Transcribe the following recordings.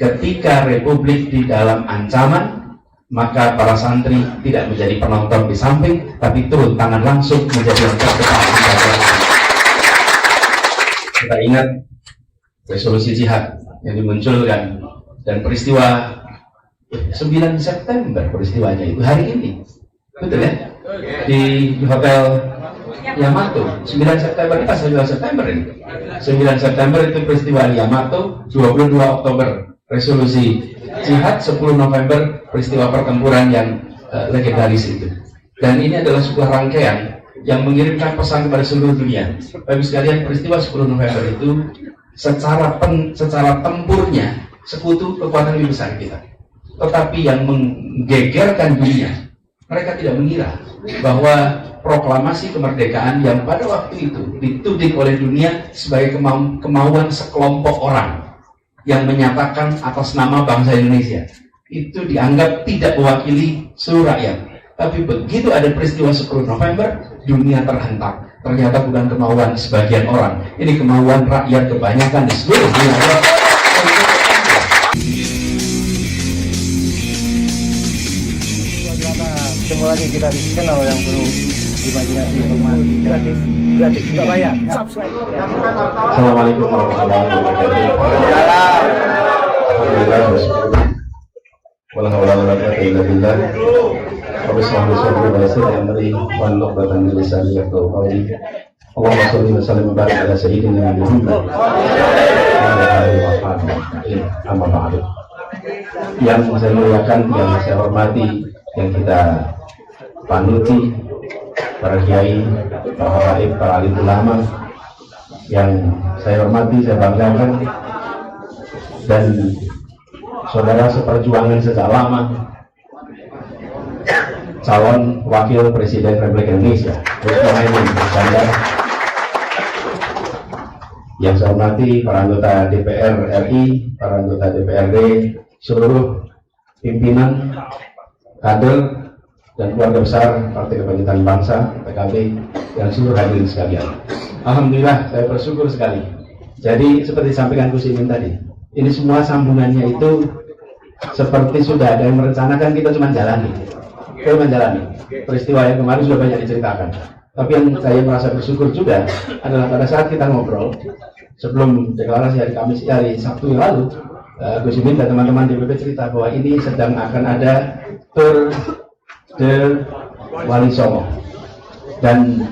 ketika Republik di dalam ancaman, maka para santri tidak menjadi penonton di samping, tapi turun tangan langsung menjadi yang terdepan. Kita ingat resolusi jihad yang dimunculkan dan peristiwa 9 September peristiwanya itu hari ini, betul ya? Di hotel Yamato, 9 September ini pas 9 September ini. 9 September itu peristiwa Yamato, 22 Oktober resolusi jihad, 10 November peristiwa pertempuran yang legendaris itu. Dan ini adalah sebuah rangkaian yang mengirimkan pesan kepada seluruh dunia. Bapak sekalian, peristiwa 10 November itu secara tempurnya sekutu kekuatan lebih besar kita. Tetapi yang menggegerkan dunia, mereka tidak mengira bahwa proklamasi kemerdekaan yang pada waktu itu dituding oleh dunia sebagai kemauan sekelompok orang yang menyatakan atas nama bangsa Indonesia, itu dianggap tidak mewakili seluruh rakyat. Tapi begitu ada peristiwa 10 November, dunia terhentak. Ternyata bukan kemauan sebagian orang, ini kemauan rakyat kebanyakan di seluruh dunia. Ketemu lagi kita di channel yang perlu imajinasi informasi gratis tidak bayar. Assalamualaikum warahmatullahi wabarakatuh. Alhamdulillah, wala hawla wala quwwata illa billah. Allahumma shalli wa sallim ala Allahumma shalli wa sallim wa barik ala sayyidina Muhammad wa ala alihi wa sahbihi. Amma ba'du. Yang saya muliakan, yang saya hormati, yang kita panuti, para kiai, para habaib, para alim ulama yang saya hormati, saya banggakan, dan saudara seperjuangan sejak lama, calon wakil presiden Republik Indonesia yang saya hormati, para anggota DPR RI, para anggota DPRD, seluruh pimpinan, kader, dan keluarga besar Partai Kebangkitan Bangsa PKB yang seluruh hadirin sekalian. Alhamdulillah, saya bersyukur sekali. Jadi seperti disampaikan Gus Imin tadi, ini semua sambungannya itu seperti sudah ada yang merencanakan, kita cuma jalani. Peristiwa yang kemarin sudah banyak diceritakan. Tapi yang saya merasa bersyukur juga adalah pada saat kita ngobrol sebelum deklarasi hari Kamis, hari Sabtu yang lalu, Gus Imin dan teman-teman DPP cerita bahwa ini sedang akan ada Tour de Wali Songo, dan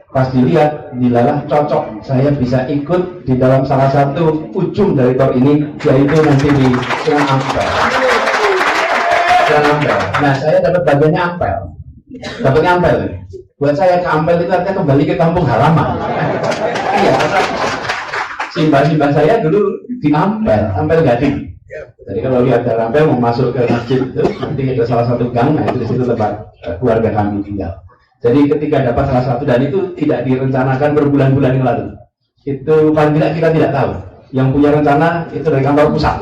pas dilihat dilalah cocok saya bisa ikut di dalam salah satu ujung dari tour ini, yaitu nanti di Sungai Ampel. Nah, saya dapat bagiannya Ampel, dapatnya Ampel. Buat saya ke Ampel itu artinya kembali ke kampung halaman. Iya, karena simbah-simbah saya dulu di Ampel Gading. Jadi kalau lihat dari Ampel mau masuk ke masjid itu, nanti ada salah satu gang, nah itu di situ tempat keluarga kami tinggal. Jadi ketika dapat salah satu, dan itu tidak direncanakan berbulan-bulan yang lalu, itu paling tidak kita tidak tahu. Yang punya rencana itu dari kantor pusat.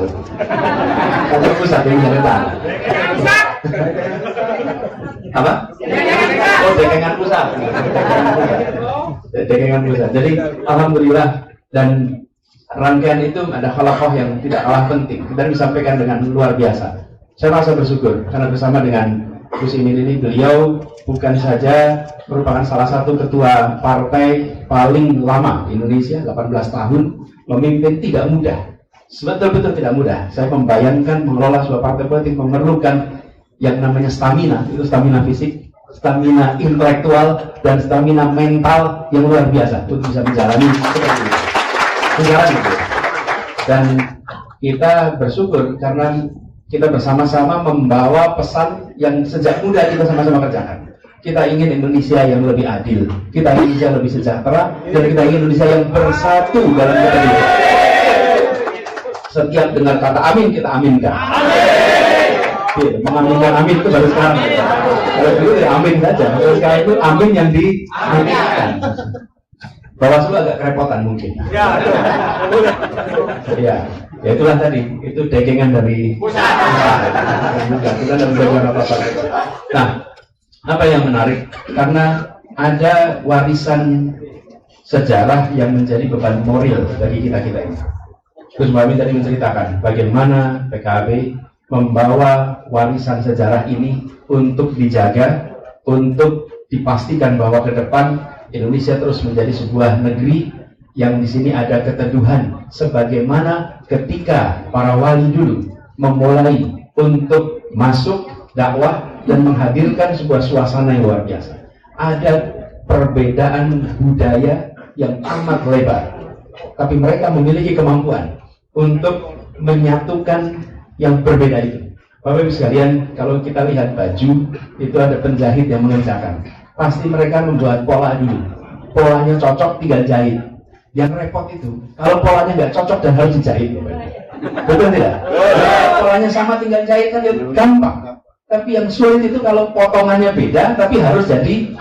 Kantor pusat yang punya rencana. Apa? Oh, dekengan pusat. Dekengan pusat. Jadi alhamdulillah, dan rangkaian itu ada halakoh yang tidak kalah penting dan disampaikan dengan luar biasa. Saya merasa bersyukur karena bersama dengan Gus Imin ini, beliau bukan saja merupakan salah satu ketua partai paling lama di Indonesia, 18 tahun, memimpin tidak mudah, betul-betul tidak mudah. Saya membayangkan mengelola sebuah partai politik memerlukan yang namanya stamina, itu stamina fisik, stamina intelektual, dan stamina mental yang luar biasa untuk bisa menjalani seperti itu. Dan kita bersyukur karena kita bersama-sama membawa pesan yang sejak muda kita sama-sama kerjakan. Kita ingin Indonesia yang lebih adil, kita ingin Indonesia lebih sejahtera, dan kita ingin Indonesia yang bersatu dalam keadilan. Setiap dengar kata amin, kita aminkan. Mengaminkan amin itu baru sekarang. Kalau dulu ya amin saja, kalau sekarang itu amin yang diaminkan. Bawaslu agak kerepotan mungkin. Ya, ya itulah tadi, itu dekengan dari pusat. Kita tidak bisa apa-apa. Nah, apa yang menarik? Karena ada warisan sejarah yang menjadi beban moral bagi kita-kita ini. Gus Muhammad tadi menceritakan bagaimana PKB membawa warisan sejarah ini untuk dijaga, untuk dipastikan bahwa ke depan Indonesia terus menjadi sebuah negeri yang di sini ada keteduhan, sebagaimana ketika para wali dulu memulai untuk masuk dakwah dan menghadirkan sebuah suasana yang luar biasa. Ada perbedaan budaya yang amat lebar, tapi mereka memiliki kemampuan untuk menyatukan yang berbeda itu. Bapak Ibu sekalian, kalau kita lihat baju, itu ada penjahit yang mengerjakan. Pasti mereka membuat pola dulu. Polanya cocok, tinggal jahit. Yang repot itu, kalau polanya nggak cocok dan harus dijahit. Betul tidak? Polanya sama, tinggal jahit kan gampang. Tapi yang sulit itu kalau potongannya beda, tapi harus jadi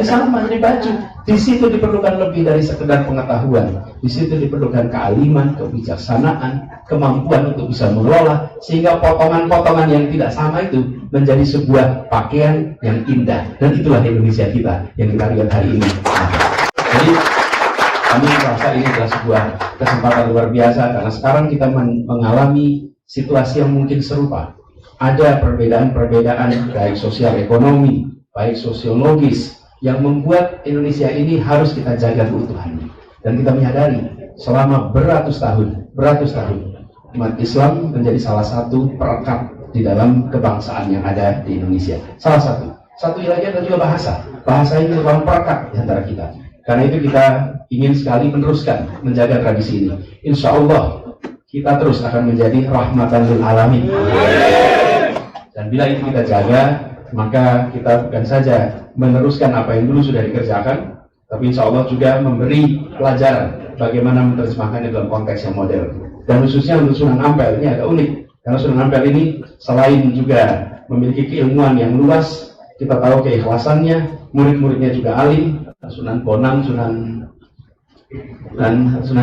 sama jadi baju. Di situ diperlukan lebih dari sekedar pengetahuan. Di situ diperlukan kealiman, kebijaksanaan, kemampuan untuk bisa mengelola, sehingga potongan-potongan yang tidak sama itu menjadi sebuah pakaian yang indah. Dan itulah Indonesia kita yang kita lihat hari ini. Jadi kami merasa ini adalah sebuah kesempatan luar biasa, karena sekarang kita mengalami situasi yang mungkin serupa. Ada perbedaan-perbedaan baik sosial ekonomi, baik sosiologis, yang membuat Indonesia ini harus kita jaga keutuhannya. Dan kita menyadari selama beratus tahun umat Islam menjadi salah satu perekat di dalam kebangsaan yang ada di Indonesia. Salah satu lagi adalah juga bahasa ini merupakan perekat di antara kita. Karena itu kita ingin sekali meneruskan menjaga tradisi ini. Insya Allah kita terus akan menjadi rahmatan lil alamin. Dan bila itu kita jaga, maka kita bukan saja meneruskan apa yang dulu sudah dikerjakan, tapi insya Allah juga memberi pelajaran bagaimana menerjemahkannya dalam konteks yang modern. Dan khususnya untuk Sunan Ampel ini agak unik, karena Sunan Ampel ini selain juga memiliki keilmuan yang luas, kita tahu keikhlasannya, murid-muridnya juga alim. Sunan Bonang, Sunan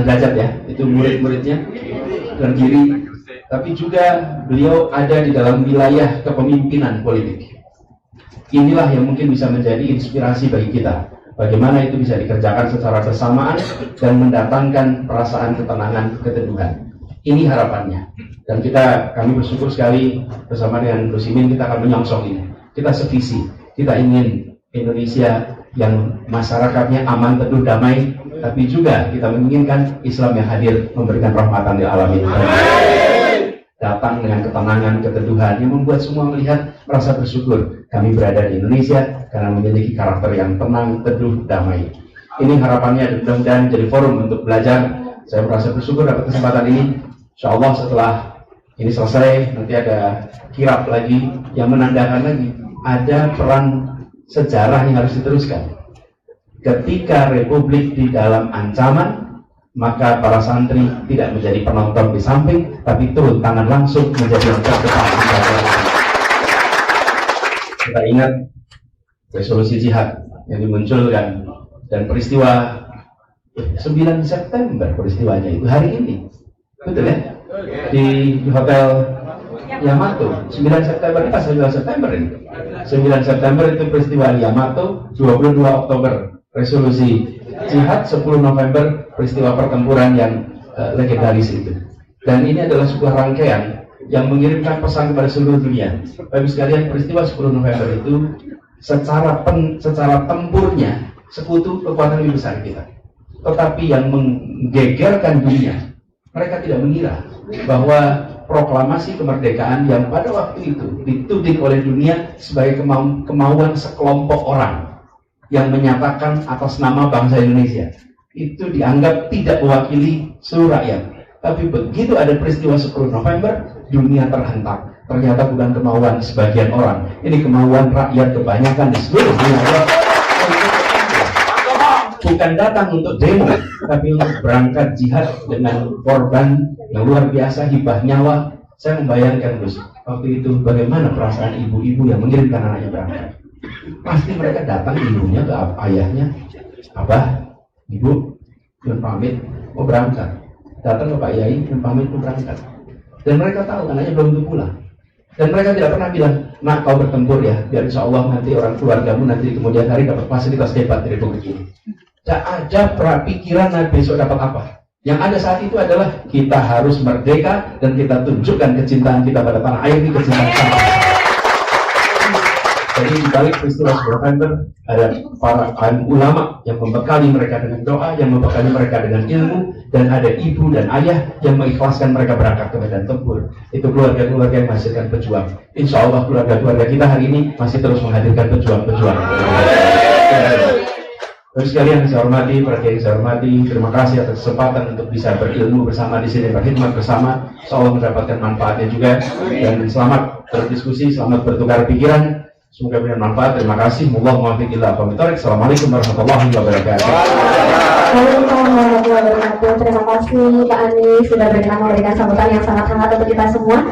Derajat ya, itu murid-muridnya, dan Giri. Tapi juga beliau ada di dalam wilayah kepemimpinan politik. Inilah yang mungkin bisa menjadi inspirasi bagi kita. Bagaimana itu bisa dikerjakan secara bersamaan dan mendatangkan perasaan ketenangan, keteduhan. Ini harapannya. Dan kami bersyukur sekali bersama dengan Gus Imin kita akan menyongsong ini. Kita sevisi, kita ingin Indonesia yang masyarakatnya aman, teduh, damai, tapi juga kita menginginkan Islam yang hadir memberikan rahmatan lil alamin. Datang dengan ketenangan, keteduhan yang membuat semua melihat, merasa bersyukur kami berada di Indonesia karena memiliki karakter yang tenang, teduh, damai. Ini harapannya, dan mudah-mudahan menjadi forum untuk belajar. Saya merasa bersyukur dapat kesempatan ini. Insya Allah setelah ini selesai, nanti ada kirab lagi yang menandakan lagi ada peran sejarah yang harus diteruskan. Ketika Republik di dalam ancaman, maka para santri tidak menjadi penonton di samping, tapi turun tangan langsung menjadi yang terdepan. Kita ingat resolusi jihad yang dimunculkan dan peristiwa 9 September peristiwanya itu hari ini, betul ya? Di Hotel Yamato, 9 September ini pas 9 September ini. 9 September itu peristiwa Yamato, 22 Oktober resolusi jihad, 10 November peristiwa pertempuran yang legendaris itu. Dan ini adalah sebuah rangkaian yang mengirimkan pesan kepada seluruh dunia. Bapak sekalian, peristiwa 10 November itu secara tempurnya sekutu kekuatan lebih besar kita. Tetapi yang menggegerkan dunia, mereka tidak mengira bahwa proklamasi kemerdekaan yang pada waktu itu dituding oleh dunia sebagai kemauan sekelompok orang yang menyatakan atas nama bangsa Indonesia, itu dianggap tidak mewakili seluruh rakyat. Tapi begitu ada peristiwa 10 November, dunia terhentak. Ternyata bukan kemauan sebagian orang, ini kemauan rakyat kebanyakan di seluruh dunia. Bukan datang untuk demo, tapi untuk berangkat jihad dengan korban yang luar biasa, hibah nyawa. Saya membayangkan Gus, waktu itu bagaimana perasaan ibu-ibu yang mengirimkan anaknya berangkat. Pasti mereka datang, ibunya ke ayahnya, Abah, Ibu, dan pamit mau berangkat. Datang ke Pak Yai dan pamit mau berangkat. Dan mereka tahu anaknya belum tentu pulang. Dan mereka tidak pernah bilang, nak kau bertempur ya, biar insya Allah nanti orang keluargamu nanti kemudian hari dapat fasilitas hebat dari Republik ini. Tidak ada pikiran besok dapat apa. Yang ada saat itu adalah kita harus merdeka dan kita tunjukkan kecintaan kita pada tanah air ini, kecintaan sama. Jadi di balik peristiwa 10 November ada para alim ulama yang membekali mereka dengan doa, yang membekali mereka dengan ilmu, dan ada ibu dan ayah yang mengikhlaskan mereka berangkat ke medan tempur. Itu keluarga-keluarga yang menghasilkan pejuang. Insya Allah keluarga-keluarga kita hari ini masih terus menghadirkan pejuang-pejuang. Terus sekalian saya hormati, para kiai saya hormati, terima kasih atas kesempatan untuk bisa berilmu bersama di sini, berkhidmat bersama, seolah mendapatkan manfaatnya juga. Dan selamat berdiskusi, selamat bertukar pikiran, semoga punya manfaat. Terima kasih. Assalamualaikum warahmatullahi wabarakatuh. Waalaikumsalam warahmatullahi wabarakatuh. Terima kasih Pak Anies sudah berkenan memberikan sambutan yang sangat hangat untuk kita semua.